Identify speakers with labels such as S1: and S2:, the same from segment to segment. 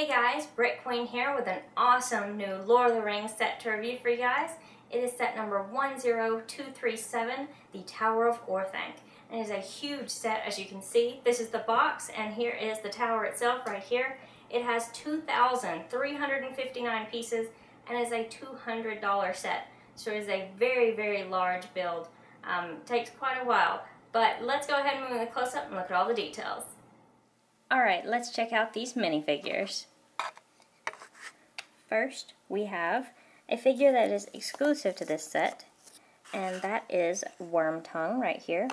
S1: Hey guys, BrickQueen here with an awesome new Lord of the Rings set to review for you guys. It is set number 10237, the Tower of Orthanc. And it is a huge set, as you can see. This is the box, and here is the tower itself right here. It has 2,359 pieces, and is a $200 set. So it is a very, very large build. Takes quite a while. But let's go ahead and move in the close-up and look at all the details. Alright, let's check out these minifigures. First, we have a figure that is exclusive to this set, and that is Wormtongue right here.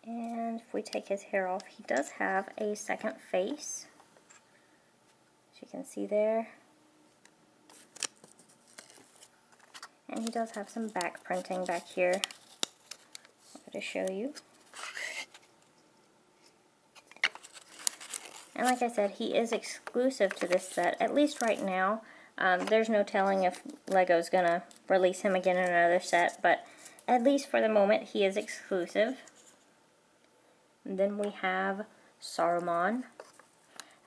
S1: And if we take his hair off, he does have a second face, as you can see there. And he does have some back printing back here. I'm going to show you. And like I said, he is exclusive to this set, at least right now. There's no telling if LEGO's going to release him again in another set, but at least for the moment, he is exclusive. And then we have Saruman.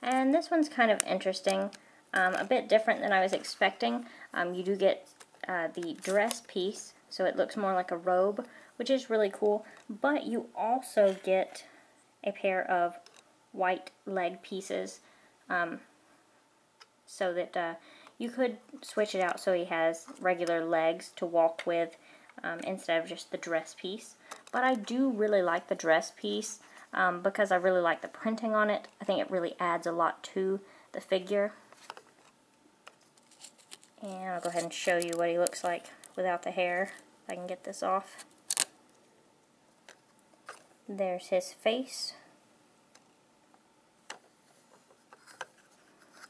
S1: And this one's kind of interesting, a bit different than I was expecting. You do get the dress piece, so it looks more like a robe, which is really cool, but you also get a pair of white leg pieces, so that you could switch it out so he has regular legs to walk with instead of just the dress piece. But I do really like the dress piece because I really like the printing on it. I think it really adds a lot to the figure. And I'll go ahead and show you what he looks like without the hair, if I can get this off. There's his face.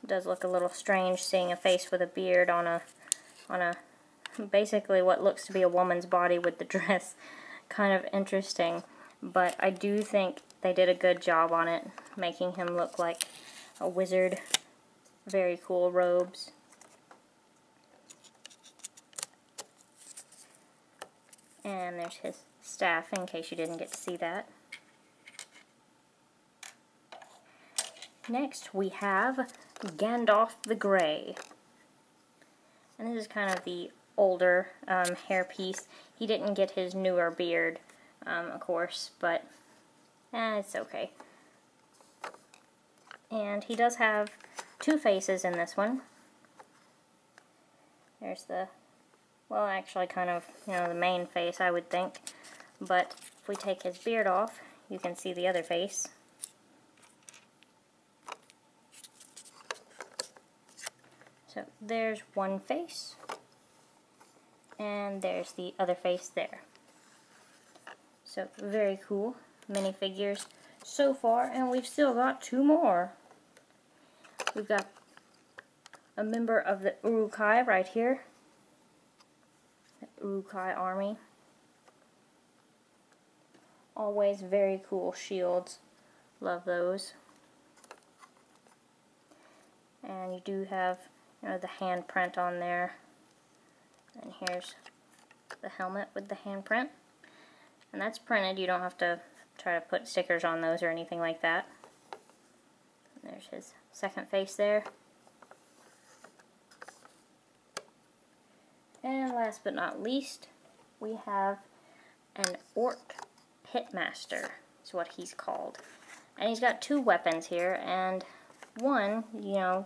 S1: It does look a little strange seeing a face with a beard on a basically what looks to be a woman's body with the dress. Kind of interesting, but I do think they did a good job on it, making him look like a wizard. Very cool robes. And there's his staff, in case you didn't get to see that. Next, we have Gandalf the Grey. And this is kind of the older hair piece. He didn't get his newer beard, of course, but it's okay. And he does have two faces in this one. There's the, well, actually kind of, the main face, I would think. But if we take his beard off, you can see the other face. So there's one face, and there's the other face there. So very cool minifigures so far, and we've still got two more. We've got a member of the uruk-hai right here. Uruk-hai army. Always very cool shields. Love those. And you do have, the handprint on there. And here's the helmet with the handprint. And that's printed. You don't have to try to put stickers on those or anything like that. And there's his second face there. And last but not least, we have an Orc Pitmaster, is what he's called. And he's got two weapons here, and one,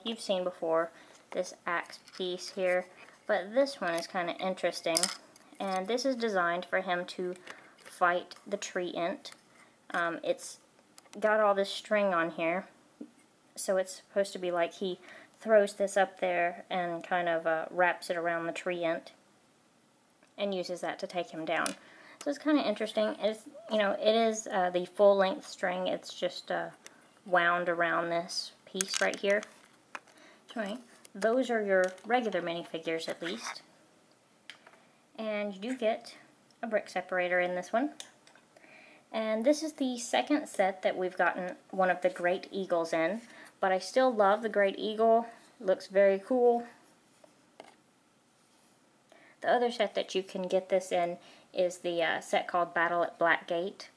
S1: you've seen before, this axe piece here, but this one is kind of interesting, and this is designed for him to fight the treant. It's got all this string on here, so it's supposed to be like he throws this up there and kind of wraps it around the treant and uses that to take him down. So it's kind of interesting. It's, it is the full-length string. It's just wound around this piece right here. Right. Those are your regular minifigures, at least. And you do get a brick separator in this one. And this is the second set that we've gotten one of the Great Eagles in. But I still love the Great Eagle. It looks very cool. The other set that you can get this in is the set called Battle at Blackgate.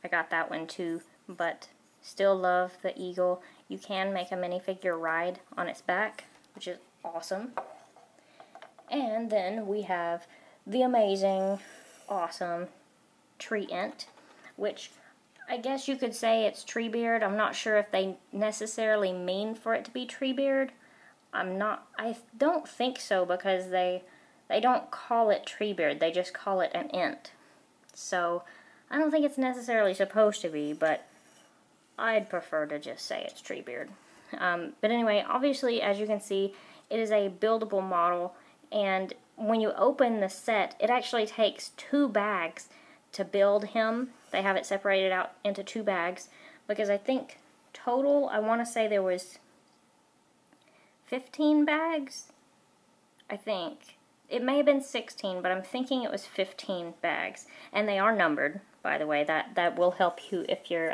S1: I got that one too, but still love the eagle. You can make a minifigure ride on its back, which is awesome. And then we have the amazing, awesome Treant, which I guess you could say it's Treebeard. I'm not sure if they necessarily mean for it to be Treebeard. I don't think so, because they don't call it Treebeard, they just call it an ent. So I don't think it's necessarily supposed to be, but I'd prefer to just say it's Treebeard. But anyway, obviously, as you can see, it is a buildable model, and when you open the set, it actually takes 2 bags to build him. They have it separated out into 2 bags, because I think total, I want to say there was 15 bags, I think. It may have been 16, but I'm thinking it was 15 bags, and they are numbered, by the way. That will help you if you're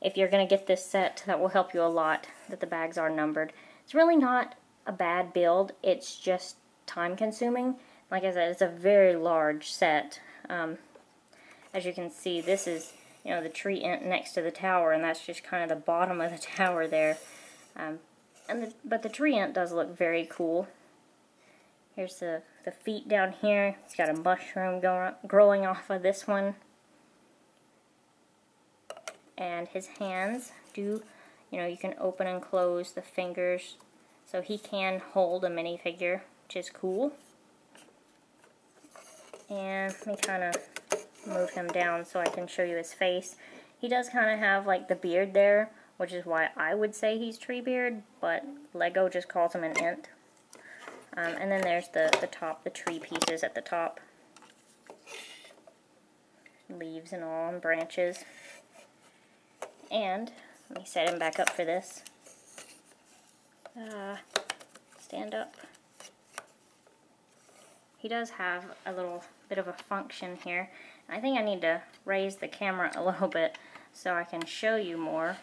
S1: going to get this set. That will help you a lot, that the bags are numbered. It's really not a bad build, it's just time consuming. Like I said, it's a very large set. As you can see, this is, you know, the tree ent next to the tower, and that's just kind of the bottom of the tower there. But the tree ent does look very cool. Here's the feet down here. It's got a mushroom growing off of this one. And his hands do, you know, you can open and close the fingers, so he can hold a minifigure, which is cool. And let me kind of move him down so I can show you his face. He does kind of have like the beard there, which is why I would say he's Treebeard, but Lego just calls him an ent. And then there's the top, the tree pieces at the top. Leaves and all, and branches. And let me set him back up for this. Stand up. He does have a little bit of a function here. I think I need to raise the camera a little bit so I can show you more.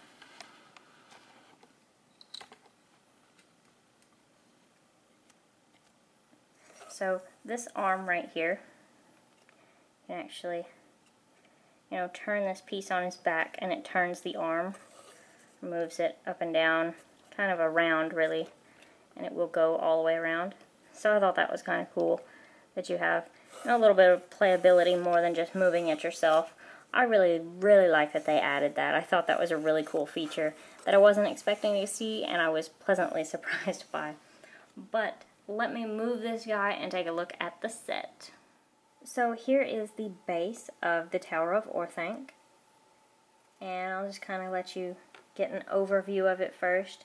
S1: So this arm right here, you can actually, you know, turn this piece on his back, and it turns the arm, moves it up and down, kind of around really, and it will go all the way around. So I thought that was kind of cool, that you have, you know, a little bit of playability more than just moving it yourself. I really like that they added that. I thought that was a really cool feature that I wasn't expecting to see, and I was pleasantly surprised by. But let me move this guy and take a look at the set. So here is the base of the Tower of Orthanc, and I'll just kind of let you get an overview of it first.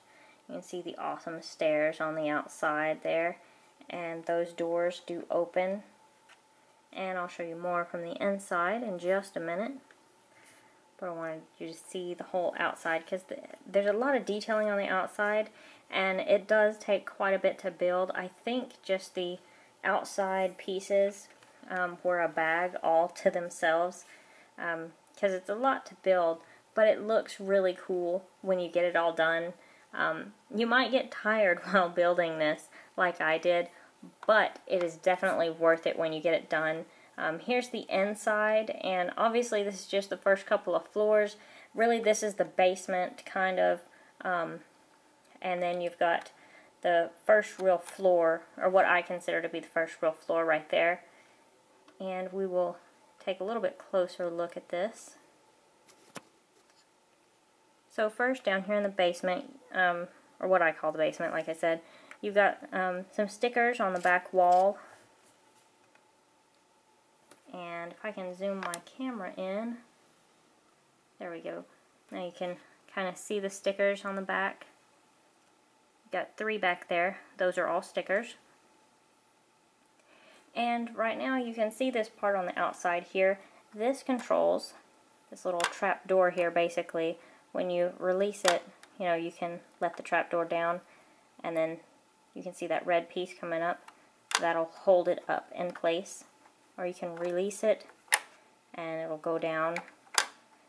S1: You can see the awesome stairs on the outside there, and those doors do open, and I'll show you more from the inside in just a minute. But I wanted you to see the whole outside, because there's a lot of detailing on the outside, and it does take quite a bit to build. I think just the outside pieces were a bag all to themselves, because it's a lot to build, but it looks really cool when you get it all done. You might get tired while building this, like I did, but it is definitely worth it when you get it done. Here's the inside, and obviously this is just the first couple of floors. Really, this is the basement, kind of, and then you've got the first real floor, or what I consider to be the first real floor right there. And we will take a little bit closer look at this. So first, down here in the basement, or what I call the basement, like I said, you've got some stickers on the back wall. And if I can zoom my camera in, there we go. Now you can kind of see the stickers on the back. Got 3 back there. Those are all stickers. And right now you can see this part on the outside here. This controls this little trap door here, basically. When you release it, you know, you can let the trap door down, and then you can see that red piece coming up. That'll hold it up in place. Or you can release it and it'll go down.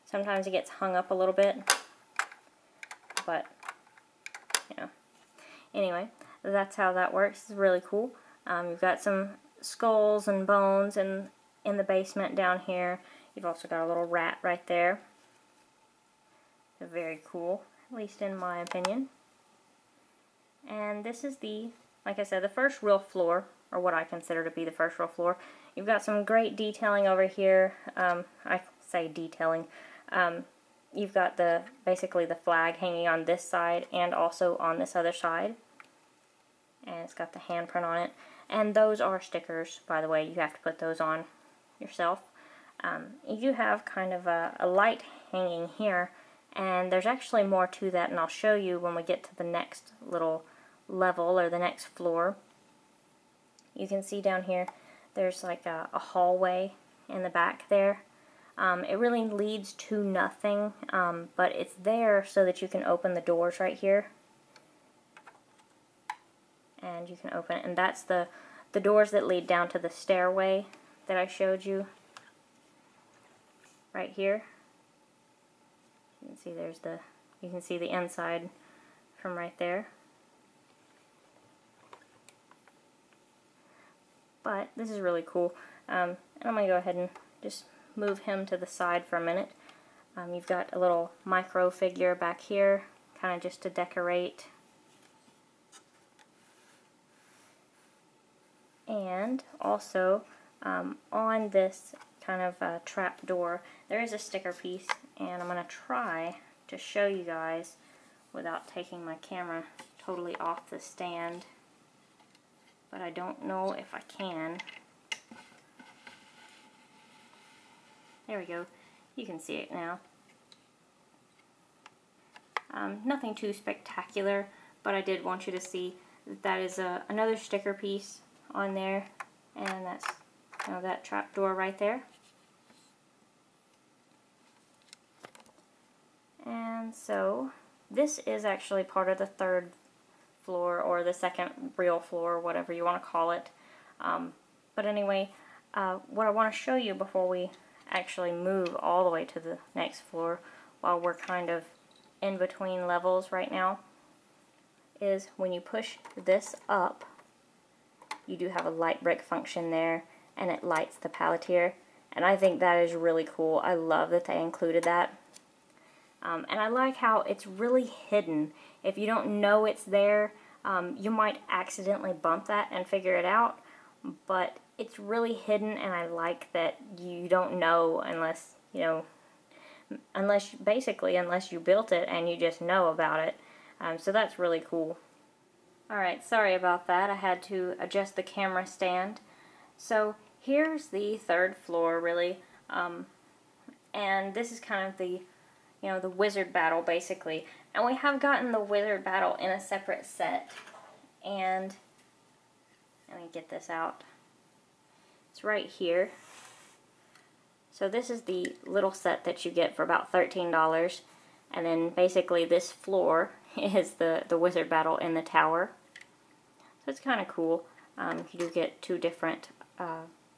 S1: Sometimes it gets hung up a little bit, but you know. Anyway, that's how that works. It's really cool. You've got some skulls and bones in the basement down here. You've also got a little rat right there. Very cool, at least in my opinion. And this is the, like I said, the first real floor, or what I consider to be the first real floor. You've got some great detailing over here. I say detailing. You've got basically the flag hanging on this side and also on this other side. And it's got the handprint on it. And those are stickers, by the way. You have to put those on yourself. You have kind of a light hanging here, and there's actually more to that, and I'll show you when we get to the next little level or the next floor. You can see down here there's like a hallway in the back there. It really leads to nothing, but it's there so that you can open the doors right here. And you can open it, and that's the doors that lead down to the stairway that I showed you right here. You can see you can see the inside from right there. But this is really cool. And I'm going to go ahead and just move him to the side for a minute. You've got a little micro figure back here, kind of just to decorate. And also, on this kind of trap door, there is a sticker piece, and I'm going to try to show you guys without taking my camera totally off the stand, but I don't know if I can. There we go. You can see it now. Nothing too spectacular, but I did want you to see that is another sticker piece on there, and that's that trap door right there. And so this is actually part of the third floor, or the second real floor, whatever you want to call it. But anyway, what I want to show you before we actually move all the way to the next floor, while we're kind of in between levels right now, is when you push this up, you do have a light brick function there, and it lights the paletier, and I think that is really cool. I love that they included that. And I like how it's really hidden. If you don't know it's there, you might accidentally bump that and figure it out, but it's really hidden, and I like that you don't know unless, unless you built it and you just know about it. So that's really cool. Alright, sorry about that. I had to adjust the camera stand. So here's the third floor, really, and this is kind of the the wizard battle, basically. And we have gotten the wizard battle in a separate set. And let me get this out. It's right here. So this is the little set that you get for about $13. And then basically this floor is the wizard battle in the tower. So it's kind of cool. You do get two different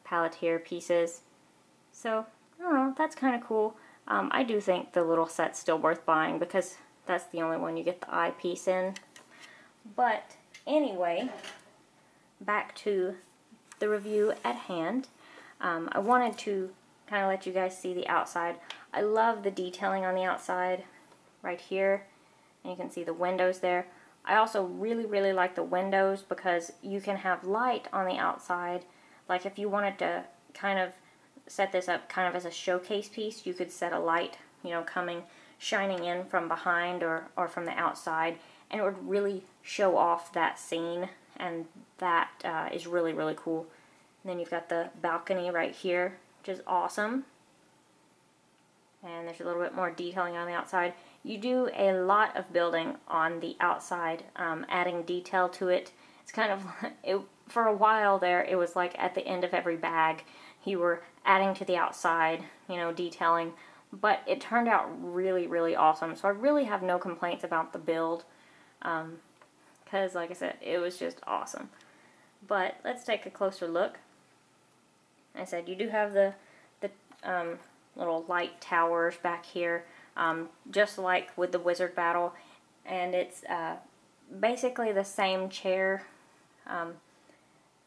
S1: paletier pieces. So, I don't know, that's kind of cool. I do think the little set's still worth buying because that's the only one you get the eye piece in. But anyway, back to the review at hand. I wanted to kind of let you guys see the outside. I love the detailing on the outside right here, and you can see the windows there. I also really like the windows because you can have light on the outside. Like if you wanted to kind of set this up kind of as a showcase piece, you could set a light, shining in from behind or from the outside, and it would really show off that scene, and that is really cool. And then you've got the balcony right here, which is awesome. And there's a little bit more detailing on the outside. You do a lot of building on the outside, adding detail to it. It's kind of, for a while there, it was like at the end of every bag, you were adding to the outside, detailing. But it turned out really awesome. So I really have no complaints about the build. Because, like I said, it was just awesome. But let's take a closer look. I said you do have the little light towers back here, just like with the wizard battle, and it's basically the same chair.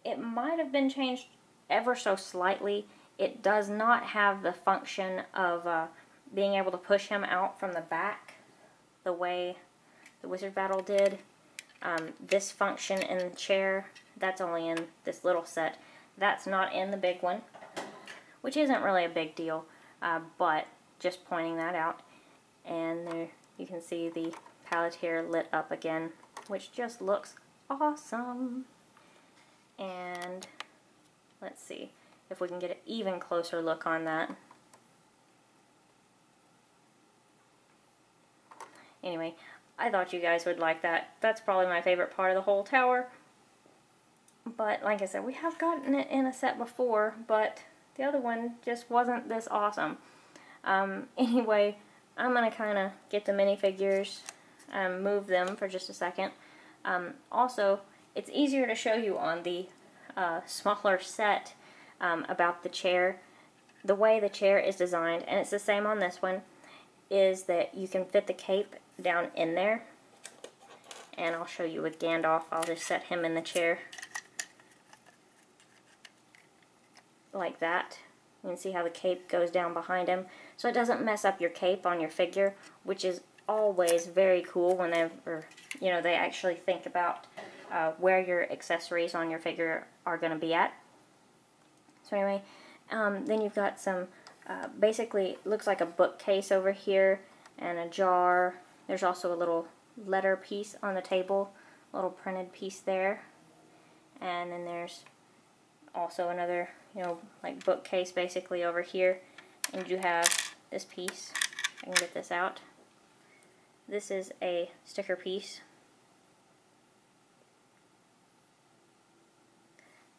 S1: it might have been changed ever so slightly. It does not have the function of being able to push him out from the back the way the Wizard Battle did. This function in the chair, that's only in this little set. That's not in the big one, which isn't really a big deal, but just pointing that out. And there you can see the palette here lit up again, which just looks awesome. And let's see if we can get an even closer look on that. Anyway, I thought you guys would like that. That's probably my favorite part of the whole tower. But like I said, we have gotten it in a set before, but the other one just wasn't this awesome. Anyway, I'm going to kind of get the minifigures and move them for just a second. Also, it's easier to show you on the smaller set about the chair. The way the chair is designed, and it's the same on this one, is that you can fit the cape down in there. And I'll show you with Gandalf. I'll just set him in the chair like that. You can see how the cape goes down behind him, so it doesn't mess up your cape on your figure, which is always very cool whenever, you know, they actually think about where your accessories on your figure are going to be at. So anyway, then you've got some, basically looks like a bookcase over here and a jar. There's also a little letter piece on the table, a little printed piece there. And then there's also another, you know, like bookcase basically over here. And you have this piece. I can get this out. This is a sticker piece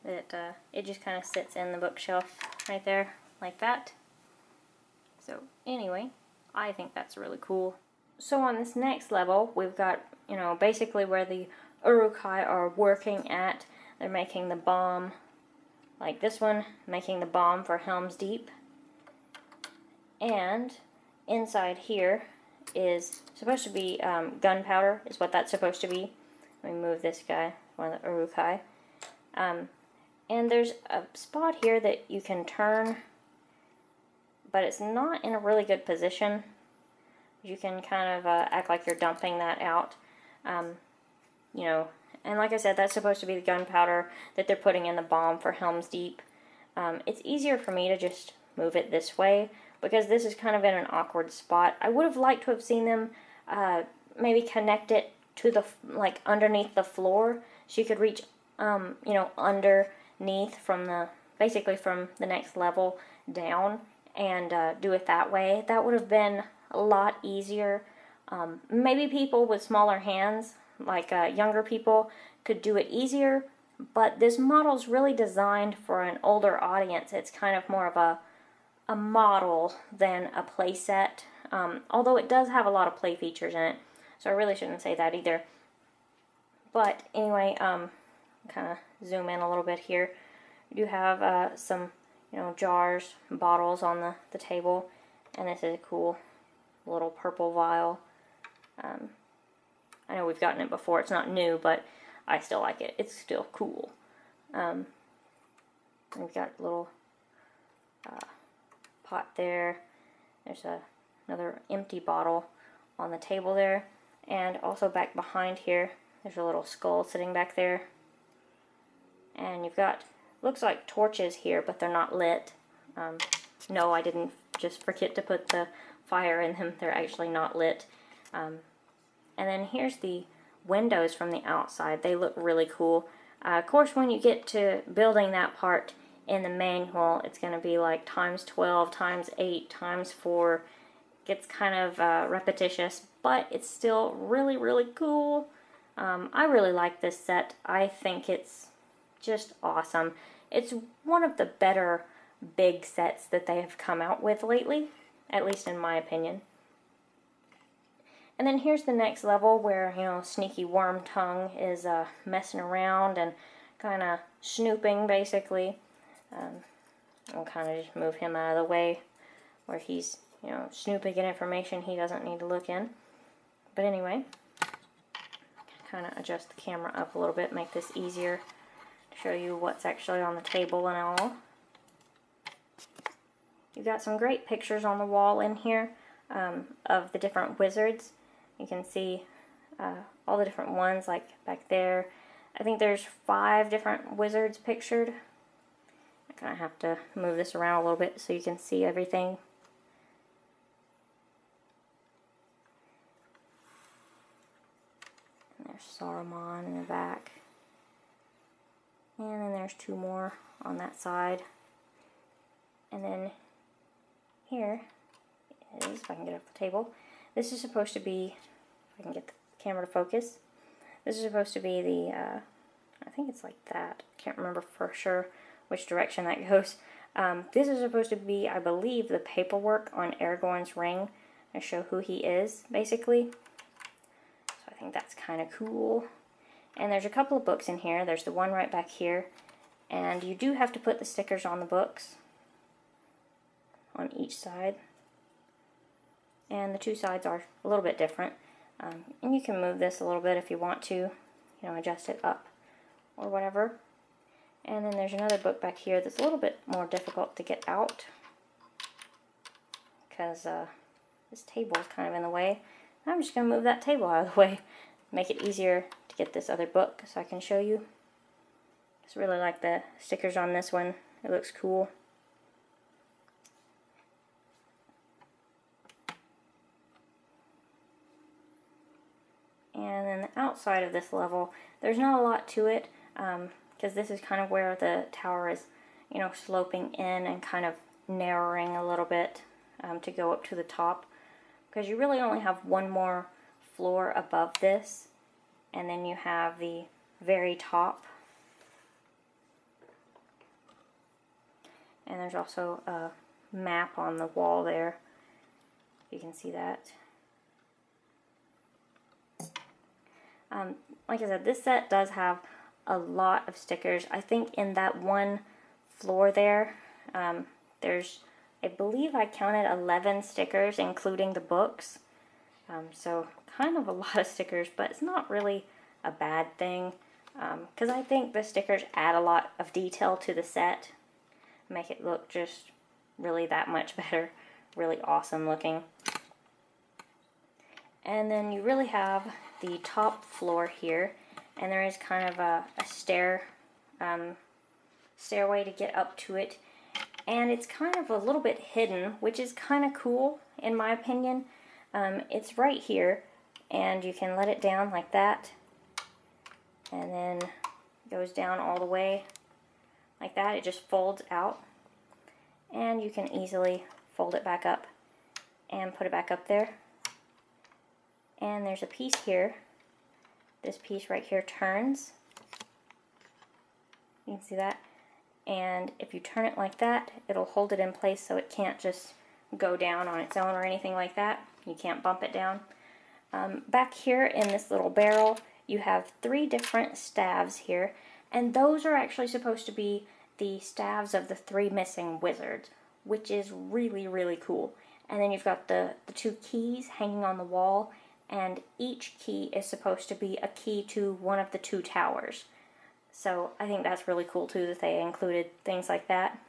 S1: that it just kind of sits in the bookshelf right there like that. So anyway, I think that's really cool. So on this next level, we've got, you know, basically where the uruk-hai are working at. They're making the bomb, like this one, making the bomb for Helm's Deep. And inside here is supposed to be gunpowder, is what that's supposed to be. Let me move this guy, one of the uruk-hai. And there's a spot here that you can turn, but it's not in a really good position. You can kind of act like you're dumping that out. You know, and like I said, that's supposed to be the gunpowder that they're putting in the bomb for Helm's Deep. It's easier for me to just move it this way, because this is kind of in an awkward spot. I would have liked to have seen them maybe connect it to the, like, underneath the floor, so you could reach, you know, underneath from the, basically from the next level down, and do it that way. That would have been a lot easier. Maybe people with smaller hands, like younger people, could do it easier, but this model's really designed for an older audience. It's kind of more of a model than a play set, although it does have a lot of play features in it, so I really shouldn't say that either. But anyway, kind of zoom in a little bit here. You do have some, you know, jars, bottles on the table, and this is a cool little purple vial. I know we've gotten it before, it's not new, but I still like it. It's still cool. We've got a little pot there. There's another empty bottle on the table there. And also back behind here, there's a little skull sitting back there. And you've got, looks like torches here, but they're not lit. No, I didn't just forget to put the fire in them. They're actually not lit. And then here's the windows from the outside. They look really cool. Of course, when you get to building that part in the manual, it's going to be like times 12, times 8, times 4. Gets kind of repetitious, but it's still really, really cool. I really like this set. I think it's just awesome. It's one of the better big sets that they have come out with lately, at least in my opinion. And then here's the next level where, you know, Sneaky Wormtongue is messing around and kind of snooping, basically. I'll kind of just move him out of the way where he's, you know, snooping in information he doesn't need to look in. But anyway, kind of adjust the camera up a little bit, make this easier show you what's actually on the table and all. You've got some great pictures on the wall in here of the different wizards. You can see all the different ones, like back there. I think there's 5 different wizards pictured. I kind of have to move this around a little bit so you can see everything. And there's Saruman in the back. And then there's 2 more on that side. And then here is, if I can get off the table, this is supposed to be, if I can get the camera to focus, this is supposed to be the, I think it's like that. I can't remember for sure which direction that goes. This is supposed to be, I believe, the paperwork on Aragorn's ring to show who he is, basically. So I think that's kind of cool. And there's a couple of books in here. There's the one right back here. And you do have to put the stickers on the books on each side. And the 2 sides are a little bit different. And you can move this a little bit if you want to, you know, adjust it up or whatever. And then there's another book back here that's a little bit more difficult to get out because this table is kind of in the way. I'm just going to move that table out of the way, make it easier to get this other book so I can show you. I just really like the stickers on this one. It looks cool. And then the outside of this level, there's not a lot to it, because this is kind of where the tower is, you know, sloping in and kind of narrowing a little bit to go up to the top. Because you really only have one more floor above this, and then you have the very top. And there's also a map on the wall there. You can see that. Like I said, this set does have a lot of stickers. I think in that one floor there, there's, I believe I counted 11 stickers, including the books. So kind of a lot of stickers, but it's not really a bad thing, because I think the stickers add a lot of detail to the set, make it look just really that much better, really awesome looking. And then you really have the top floor here, and there is kind of a stairway to get up to it, and it's kind of a little bit hidden, which is kind of cool in my opinion. It's right here, and you can let it down like that, and then it goes down all the way like that. It just folds out, and you can easily fold it back up and put it back up there. And there's a piece here. This piece right here turns. You can see that. And if you turn it like that, it'll hold it in place so it can't just go down on its own or anything like that. You can't bump it down. Back here in this little barrel, you have 3 different staves here, and those are actually supposed to be the staves of the 3 missing wizards, which is really, really cool. And then you've got the 2 keys hanging on the wall, and each key is supposed to be a key to one of the 2 towers. So I think that's really cool too, that they included things like that.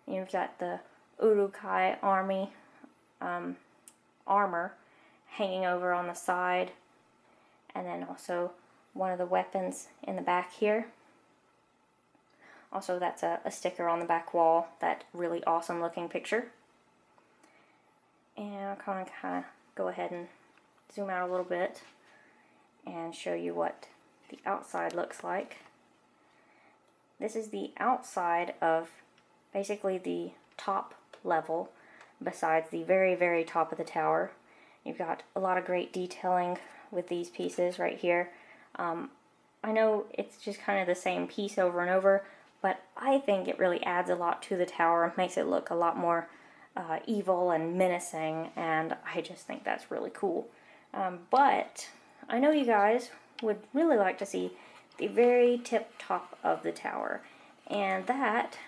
S1: You've got the uruk-hai army armor hanging over on the side, and then also one of the weapons in the back here. Also, that's a sticker on the back wall, that really awesome looking picture. And I'll kind of go ahead and zoom out a little bit and show you what the outside looks like. This is the outside of basically the top level, besides the very, very top of the tower. You've got a lot of great detailing with these pieces right here. I know it's just kind of the same piece over and over, but I think it really adds a lot to the tower and makes it look a lot more evil and menacing, and I just think that's really cool. But I know you guys would really like to see the very tip top of the tower, and that,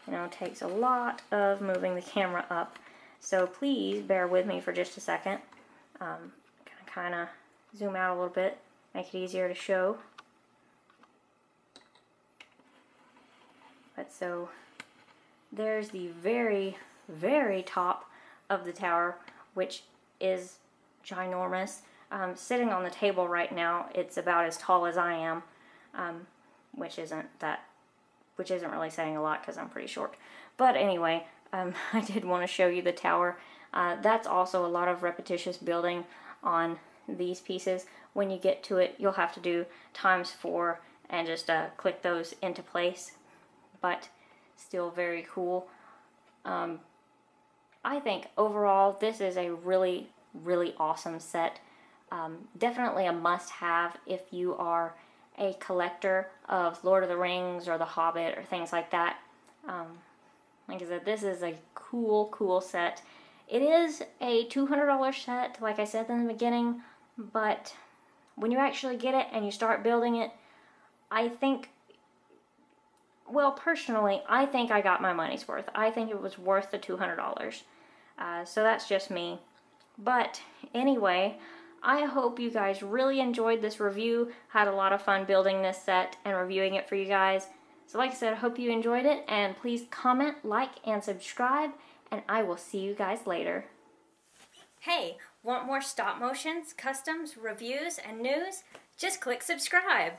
S1: you know, takes a lot of moving the camera up, so please bear with me for just a second. Kind of zoom out a little bit, make it easier to show. But so there's the very, very top of the tower, which is ginormous. Sitting on the table right now, it's about as tall as I am, which isn't really saying a lot because I'm pretty short. But anyway, I did want to show you the tower. That's also a lot of repetitious building on these pieces. When you get to it, you'll have to do ×4 and just click those into place. But still very cool. I think overall this is a really, really awesome set. Definitely a must-have if you are a collector of Lord of the Rings or The Hobbit or things like that. Like I said, this is a cool, cool set. It is a $200 set, like I said in the beginning, but when you actually get it and you start building it, I think, well, personally, I think I got my money's worth. I think it was worth the $200. So that's just me. But anyway, I hope you guys really enjoyed this review. Had a lot of fun building this set and reviewing it for you guys. So like I said, I hope you enjoyed it, and please comment, like, and subscribe, and I will see you guys later. Hey, want more stop motions, customs, reviews, and news? Just click subscribe.